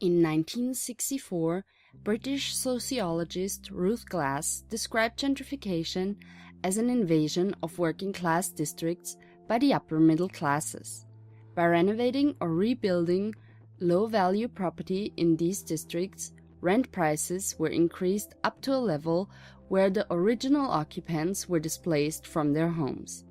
In 1964, British sociologist Ruth Glass described gentrification as an invasion of working-class districts by the upper middle classes. By renovating or rebuilding low-value property in these districts, rent prices were increased up to a level where the original occupants were displaced from their homes.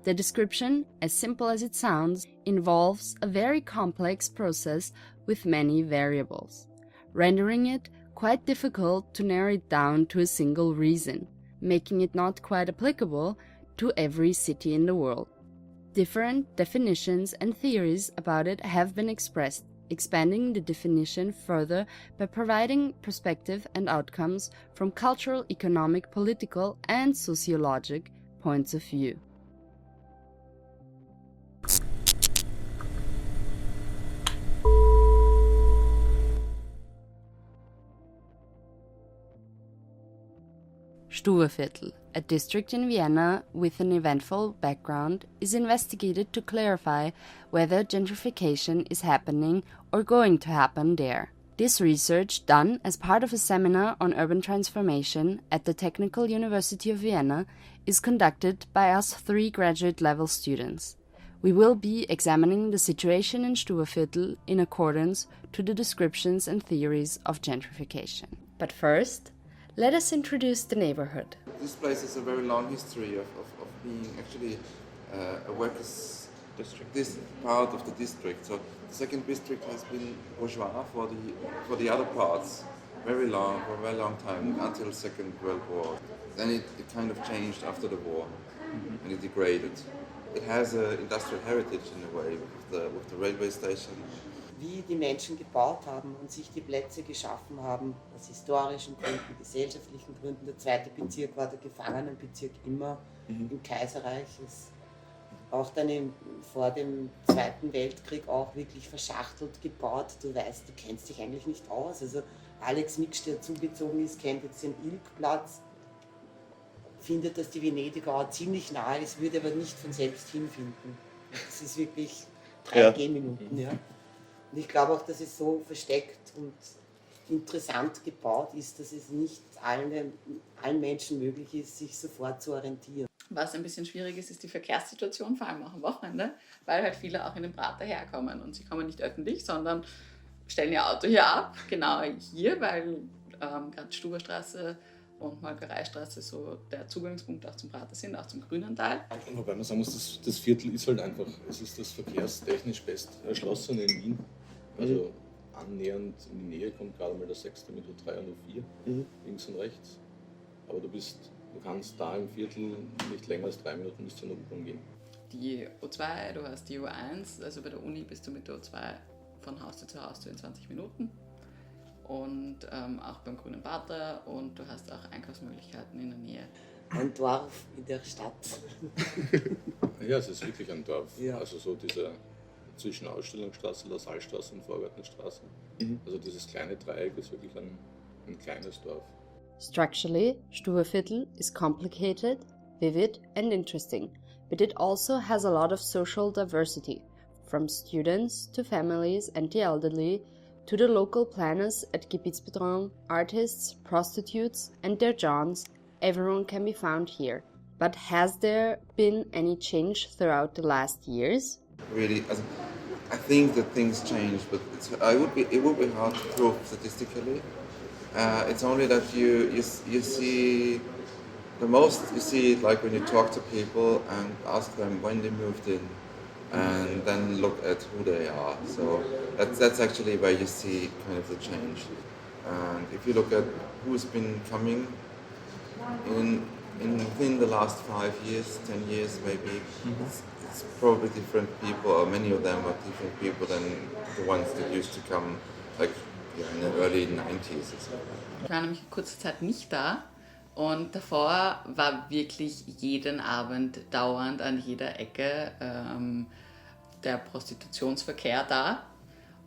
The description, as simple as it sounds, involves a very complex process with many variables, rendering it quite difficult to narrow it down to a single reason, making it not quite applicable to every city in the world. Different definitions and theories about it have been expressed, expanding the definition further by providing perspective and outcomes from cultural, economic, political, and sociologic points of view. Stuhlviertel, a district in Vienna with an eventful background, is investigated to clarify whether gentrification is happening or going to happen there. This research, done as part of a seminar on urban transformation at the Technical University of Vienna, is conducted by us 3 graduate-level students. We will be examining the situation in Stuhlviertel in accordance to the descriptions and theories of gentrification. But first, let us introduce the neighborhood. This place has a very long history of being actually a workers' district. This part of the district. So the second district has been bourgeois for the other parts for a very long time, until Second World War. Then it kind of changed after the war, and it degraded. It has an industrial heritage in a way with the railway station. Wie die Menschen gebaut haben und sich die Plätze geschaffen haben, aus historischen Gründen, gesellschaftlichen Gründen. Der 2. Bezirk war der Gefangenenbezirk immer im Kaiserreich. Ist auch dann vor dem 2. Weltkrieg auch wirklich verschachtelt gebaut. Du weißt, du kennst dich eigentlich nicht aus. Also Alex Miksch, der zugezogen ist, kennt jetzt den Ilkplatz, findet, dass die Venediger ziemlich nahe ist, würde aber nicht von selbst hinfinden. Das ist wirklich 3 Gehminuten. Ja. Und ich glaube auch, dass es so versteckt und interessant gebaut ist, dass es nicht allen Menschen möglich ist, sich sofort zu orientieren. Was ein bisschen schwierig ist, ist die Verkehrssituation, vor allem auch am Wochenende, weil halt viele auch in den Prater herkommen und sie kommen nicht öffentlich, sondern stellen ihr Auto hier ab, genau hier, weil gerade Stuberstraße und Molkereistraße so der Zugangspunkt auch zum Prater sind, auch zum grünen Teil. Wobei man sagen muss, das Viertel ist halt einfach, es ist das verkehrstechnisch best erschlossene in Wien. Also annähernd in die Nähe kommt gerade mal der 6. mit U3 und U4, links und rechts. Aber du kannst da im Viertel nicht länger als 3 Minuten bis zur U-Bahn gehen. Die U2, du hast die U1, also bei der Uni bist du mit der U2 von Haustür zu Haustür in 20 Minuten. Und auch beim Grünen Prater, und du hast auch Einkaufsmöglichkeiten in der Nähe. Ein Dorf in der Stadt. Ja, es ist wirklich ein Dorf. Ja. Also so dieser zwischen Ausstellungsstraße, Lassalstraße und Vorgartenstraße. Also dieses kleine Dreieck ist wirklich ein kleines Dorf. Structurally, Stuhlviertel is complicated, vivid and interesting, but it also has a lot of social diversity, from students to families and the elderly, to the local planners at Gebietsbetreuung, artists, prostitutes and their Johns. Everyone can be found here. But has there been any change throughout the last years? Really, I think that things change, but it would be hard to prove statistically. It's only that you see the most. You see it like when you talk to people and ask them when they moved in, and then look at who they are. So that's actually where you see kind of the change. And if you look at who's been coming within the last 5 years, 10 years maybe, it's probably different people, or many of them are different people than the ones that used to come like in the early 90s. Ich war nämlich kurze Zeit nicht da und davor war wirklich jeden Abend dauernd an jeder Ecke der Prostitutionsverkehr da.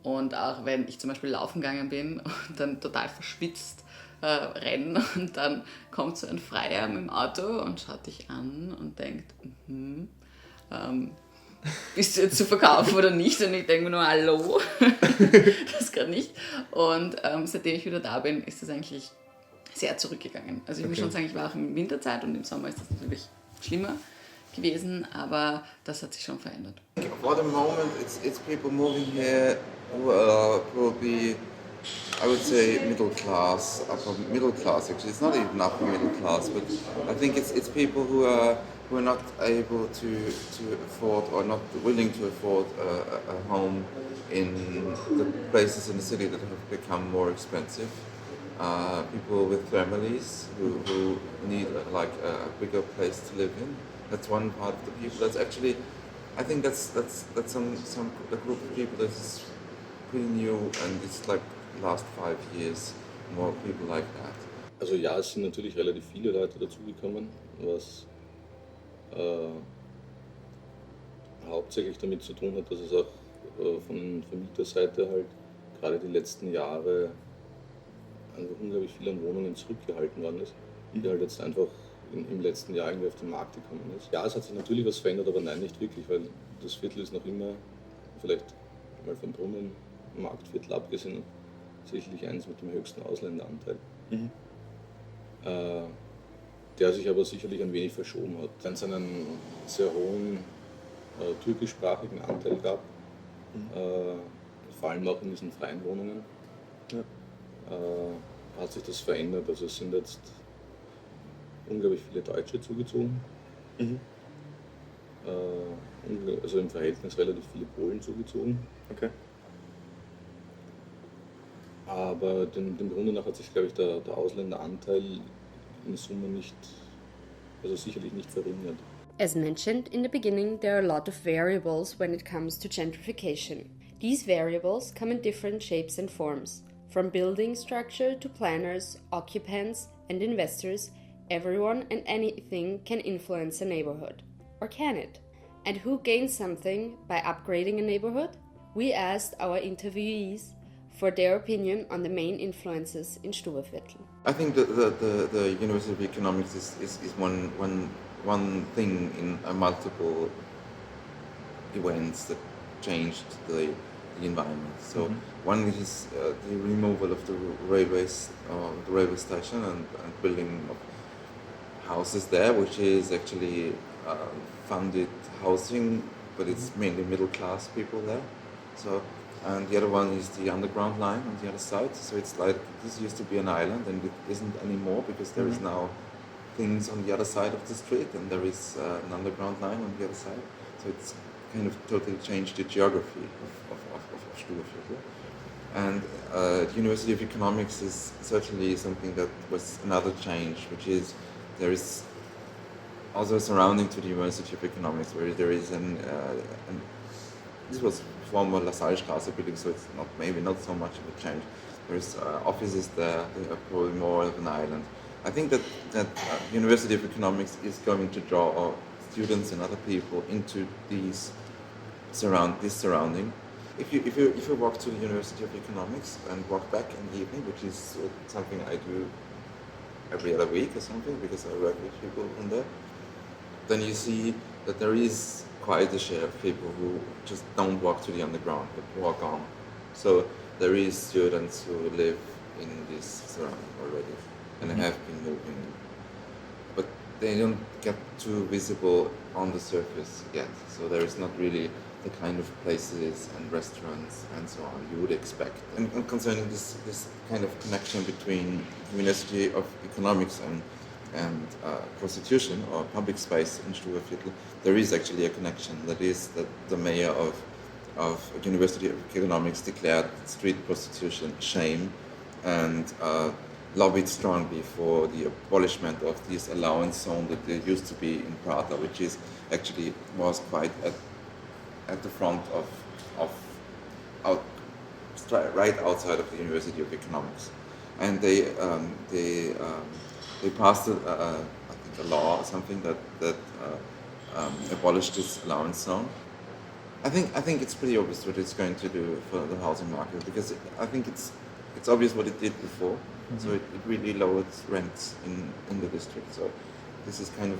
Und auch wenn ich zum Beispiel laufen gegangen bin und dann total verschwitzt rennen und dann kommt so ein Freier mit dem Auto und schaut dich an und denkt, bist du jetzt zu verkaufen oder nicht? Und ich denke mir nur, hallo, das gerade nicht. Und seitdem ich wieder da bin, ist das eigentlich sehr zurückgegangen. Also ich muss schon sagen, ich war auch in Winterzeit und im Sommer ist das natürlich schlimmer gewesen, aber das hat sich schon verändert. For the moment, it's people moving here who are probably, I would say, middle class, upper middle class. Actually, it's not even upper middle class, but I think it's people who are not able to afford or not willing to afford a home in the places in the city that have become more expensive. People with families who need like a bigger place to live in. That's one part of the people. That's actually, I think that's some a group of people that is pretty new, and it's like last 5 years more people like that. Also ja, es sind natürlich relativ viele Leute dazugekommen, was hauptsächlich damit zu tun hat, dass es auch von Vermieterseite halt gerade die letzten Jahre einfach unglaublich viel an Wohnungen zurückgehalten worden ist, die halt jetzt einfach im letzten Jahr irgendwie auf den Markt gekommen ist. Ja, es hat sich natürlich was verändert, aber nein, nicht wirklich, weil das Viertel ist noch immer, vielleicht mal vom Brunnen, Marktviertel abgesehen, sicherlich eines mit dem höchsten Ausländeranteil. Der sich aber sicherlich ein wenig verschoben hat. Wenn es einen sehr hohen türkischsprachigen Anteil gab, vor allem auch in diesen freien Wohnungen, hat sich das verändert. Also es sind jetzt unglaublich viele Deutsche zugezogen, also im Verhältnis relativ viele Polen zugezogen. Okay. Aber dem Grunde nach hat sich, glaube ich, der Ausländeranteil in Summe nicht, also sicherlich nicht verringert. As mentioned in the beginning, there are a lot of variables when it comes to gentrification. These variables come in different shapes and forms. From building structure to planners, occupants, and investors, everyone and anything can influence a neighborhood. Or can it? And who gains something by upgrading a neighborhood? We asked our interviewees for their opinion on the main influences in Stuberviertel. I think the University of Economics is one thing in multiple events that changed the environment. So one is the removal of the railway station and building of houses there, which is actually funded housing, but it's mainly middle class people there. So, and the other one is the underground line on the other side. So it's like this used to be an island, and it isn't anymore because there is now things on the other side of the street, and there is an underground line on the other side. So it's kind of totally changed the geography of Stuberviertel. And the University of Economics is certainly something that was another change, which is there is also surrounding to the University of Economics, where there is this was former La Salle Straße building, so it's maybe not so much of a change. There's offices there, they are probably more of an island. I think that University of Economics is going to draw students and other people into this surrounding. If you walk to the University of Economics and walk back in the evening, which is something I do every other week or something, because I work with people in there, then you see that there is quite a share of people who just don't walk to the underground, but walk on. So there is students who live in this surrounding already and have been moving, but they don't get too visible on the surface yet. So there is not really the kind of places and restaurants and so on you would expect. And concerning this kind of connection between University of Economics and prostitution or public space in Stuberviertel, there is actually a connection. That is that the mayor of University of Economics declared street prostitution shame and lobbied strongly for the abolishment of this allowance zone that there used to be in Prater, which is actually was quite at the front right outside of the University of Economics, and they passed I think a law or something that abolished this allowance zone. I think it's pretty obvious what it's going to do for the housing market, because I think it's obvious what it did before. So it really lowered rents in the district. So this is kind of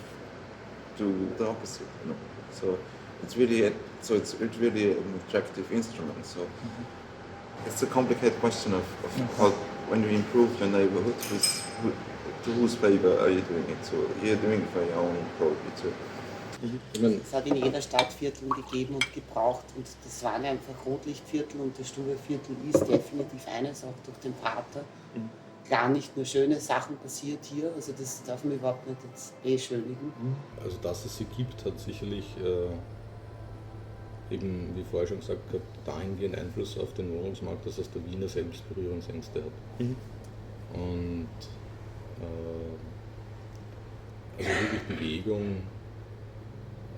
do the opposite, you know. So it's really an attractive instrument. So it's a complicated question of how, when you improve your neighborhood, to whose favor are you doing it? So you're doing it for your own probably too. Es hat in jeder Stadt Viertel gegeben und gebraucht und das waren einfach Rotlichtviertel und das Stuberviertel ist definitiv eines, auch durch den Vater. Klar, nicht nur schöne Sachen passiert hier, also das darf man überhaupt nicht jetzt beschönigen. Also dass es sie gibt, hat sicherlich eben, wie vorher schon gesagt habe, dahingehend Einfluss auf den Wohnungsmarkt, dass es der Wiener selbst Berührungsängste hat. Und also wirklich Bewegung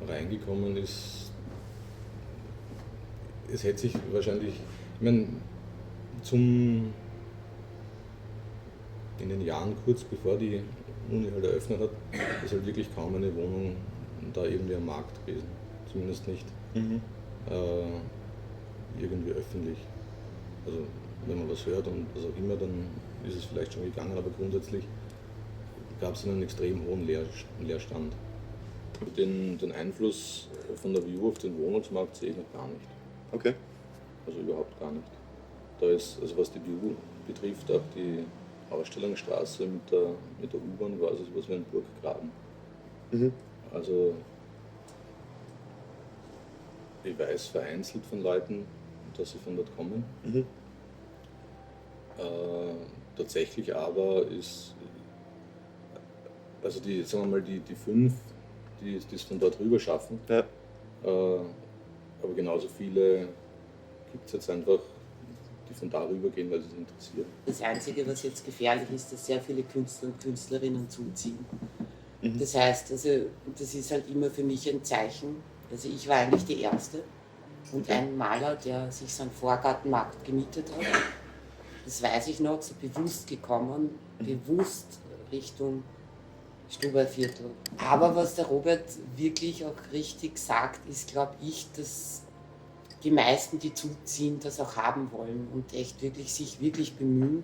reingekommen ist. Es hätte sich wahrscheinlich, ich meine, in den Jahren kurz bevor die Uni halt eröffnet hat, ist halt wirklich kaum eine Wohnung da irgendwie am Markt gewesen. Zumindest nicht irgendwie öffentlich. Also wenn man was hört und was auch immer, dann ist es vielleicht schon gegangen, aber grundsätzlich gab es einen extrem hohen Leerstand. Den Einfluss von der View auf den Wohnungsmarkt sehe ich noch gar nicht. Okay. Also überhaupt gar nicht. Da ist, also was die View betrifft, auch die Ausstellungsstraße mit der U-Bahn war so etwas wie ein Burggraben. Also ich weiß vereinzelt von Leuten, dass sie von dort kommen. Tatsächlich aber ist, also die, sagen wir mal, die 5, die es von dort rüber schaffen, aber genauso viele gibt es jetzt einfach, die von da rüber gehen, weil sie es interessiert. Das Einzige, was jetzt gefährlich ist, dass sehr viele Künstler und Künstlerinnen zuziehen. Das heißt, also, das ist halt immer für mich ein Zeichen. Also ich war eigentlich die Erste und ein Maler, der sich seinen Vorgartenmarkt gemietet hat. Das weiß ich noch, so bewusst gekommen, bewusst Richtung Stuberviertel. Aber was der Robert wirklich auch richtig sagt, ist, glaube ich, dass die meisten, die zuziehen, das auch haben wollen und echt wirklich sich wirklich bemühen,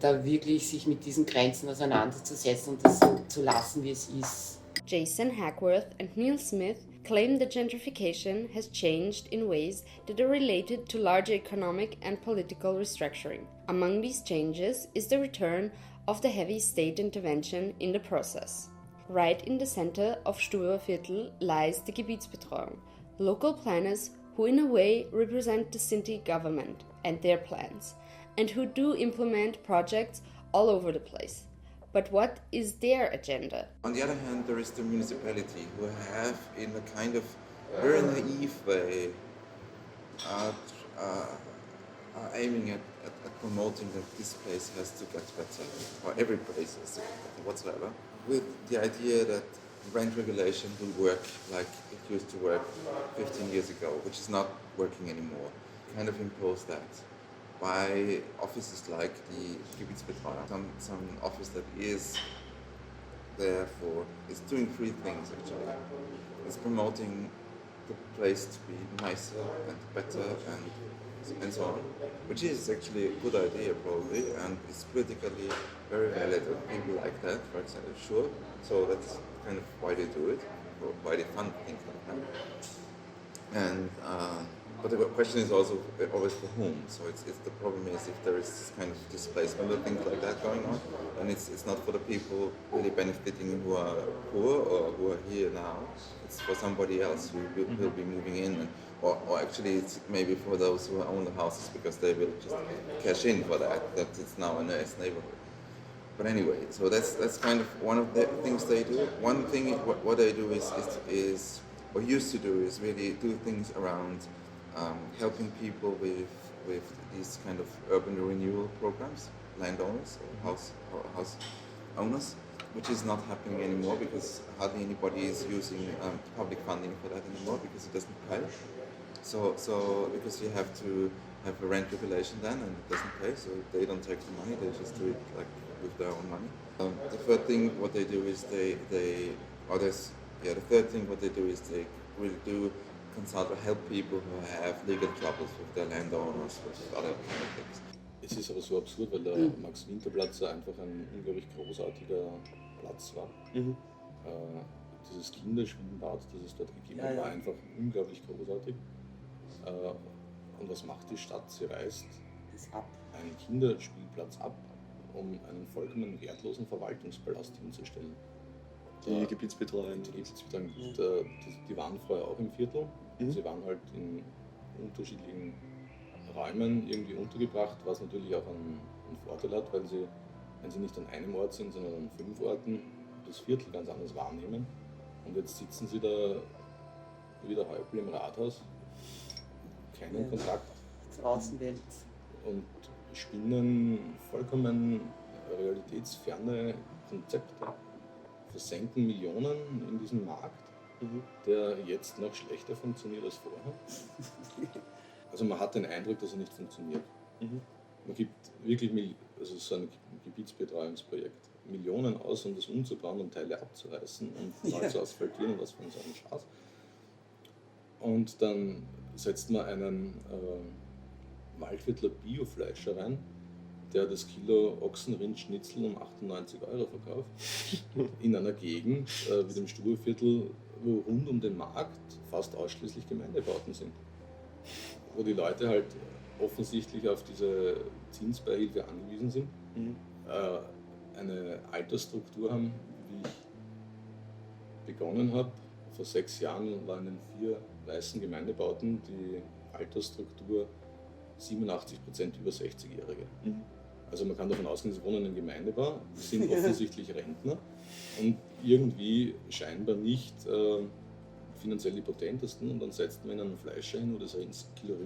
da wirklich sich mit diesen Grenzen auseinanderzusetzen und das so zu lassen, wie es ist. Jason Hackworth and Neil Smith claim that gentrification has changed in ways that are related to larger economic and political restructuring. Among these changes is the return of the heavy state intervention in the process. Right in the center of Stuberviertel lies the Gebietsbetreuung, local planners who in a way represent the city government and their plans, and who do implement projects all over the place. But what is their agenda? On the other hand, there is the municipality who have, in a kind of very naive way, are aiming at promoting that this place has to get better, or every place has to get better, whatsoever, with the idea that rent regulation will work like it used to work 15 years ago, which is not working anymore. Kind of impose that by offices like the Gebietsbetreuer, some office that is there for, is doing 3 things actually. It's promoting the place to be nicer and better and so on, which is actually a good idea probably, and it's politically very valid and people like that, for example, sure. So that's kind of why they do it, or why they fund things like that. And but the question is also always for whom. So it's the problem is if there is this kind of displacement or things like that going on, and it's not for the people really benefiting who are poor or who are here now. It's for somebody else who will be moving in, and, or actually it's maybe for those who own the houses because they will just cash in for that it's now a nice neighborhood. But anyway, so that's kind of one of the things they do. One thing what they do is or used to do is really do things around helping people with these kind of urban renewal programs, landowners or house owners, which is not happening anymore because hardly anybody is using public funding for that anymore because it doesn't pay. So because you have to have a rent regulation then and it doesn't pay, so they don't take the money, they just do it like with their own money. The third thing what they do is the third thing what they do is they will do consult or help people who have legal troubles with their landowners, with other kind of things. Es ist aber so absurd, weil der Max-Winter-Platz einfach ein unglaublich großartiger Platz war. dieses Kinderschwimmbad, das es dort gegeben hat, Ja, ja. war einfach unglaublich großartig. Und was macht die Stadt? Sie reißt Das ab. einen Kinderspielplatz ab, um einen vollkommen wertlosen Verwaltungspalast hinzustellen. Die Gebietsbetreuer. Die waren vorher auch im Viertel. Sie waren halt in unterschiedlichen Räumen irgendwie untergebracht, was natürlich auch einen Vorteil hat, weil sie, wenn sie nicht an einem Ort sind, sondern an 5 Orten, das Viertel ganz anders wahrnehmen. Und jetzt sitzen sie da wie der Häupl im Rathaus, keinen Kontakt Zur Außenwelt. und spinnen vollkommen realitätsferne Konzepte, versenken Millionen in diesem Markt, der jetzt noch schlechter funktioniert als vorher. Also man hat den Eindruck, dass er nicht funktioniert. Man gibt wirklich, also so ein Gebietsbetreuungsprojekt, Millionen aus, um das umzubauen und Teile abzureißen und neu zu asphaltieren und was für ein Schatz. Und dann setzt man einen Waldviertler Biofleischer rein, der das Kilo Ochsenrindschnitzel um 98 € verkauft, in einer Gegend wie dem Stuhlviertel, wo rund um den Markt fast ausschließlich Gemeindebauten sind. Wo die Leute halt offensichtlich auf diese Zinsbeihilfe angewiesen sind, eine Altersstruktur haben, wie ich begonnen habe. Vor 6 Jahren waren in 4 weißen Gemeindebauten die Altersstruktur 87% über 60-Jährige. Also man kann davon ausgehen, sie wohnen in einem Gemeindebau, sind offensichtlich Rentner und irgendwie scheinbar nicht finanziell die potentesten, und dann setzt man ihnen einen Fleischer hin, wo das Kilo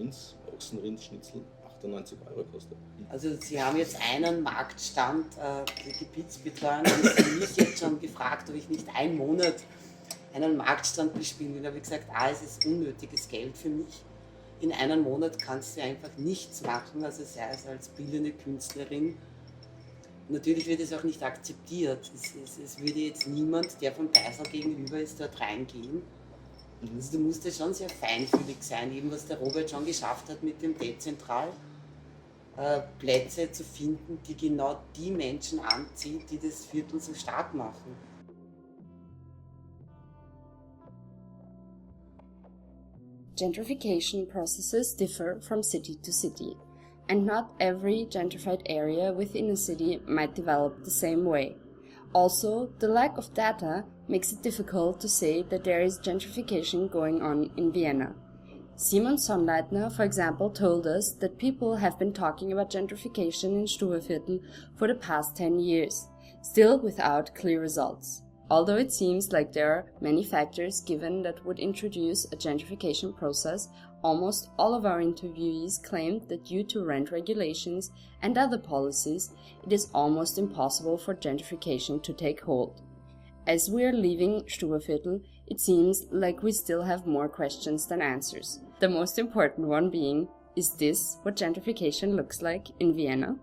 Ochsenrindschnitzel 98 € kostet. Also Sie haben jetzt einen Marktstand der Gebietsbetreuung, und Sie haben mich jetzt schon gefragt, ob ich nicht einen Monat einen Marktstand bespielen will. Da habe ich gesagt, es ist unnötiges Geld für mich. In einem Monat kannst du einfach nichts machen, also sei es als bildende Künstlerin. Natürlich wird es auch nicht akzeptiert. Es würde jetzt niemand, der von Geisel gegenüber ist, dort reingehen. Also du musst ja schon sehr feinfühlig sein, eben was der Robert schon geschafft hat mit dem Dezentral, Plätze zu finden, die genau die Menschen anziehen, die das Viertel so stark machen. Gentrification processes differ from city to city, and not every gentrified area within a city might develop the same way. Also, the lack of data makes it difficult to say that there is gentrification going on in Vienna. Simon Sonnleitner, for example, told us that people have been talking about gentrification in Stuhlviertel for the past 10 years, still without clear results. Although it seems like there are many factors given that would introduce a gentrification process, almost all of our interviewees claimed that due to rent regulations and other policies, it is almost impossible for gentrification to take hold. As we are leaving Stuhlviertel, it seems like we still have more questions than answers. The most important one being, is this what gentrification looks like in Vienna?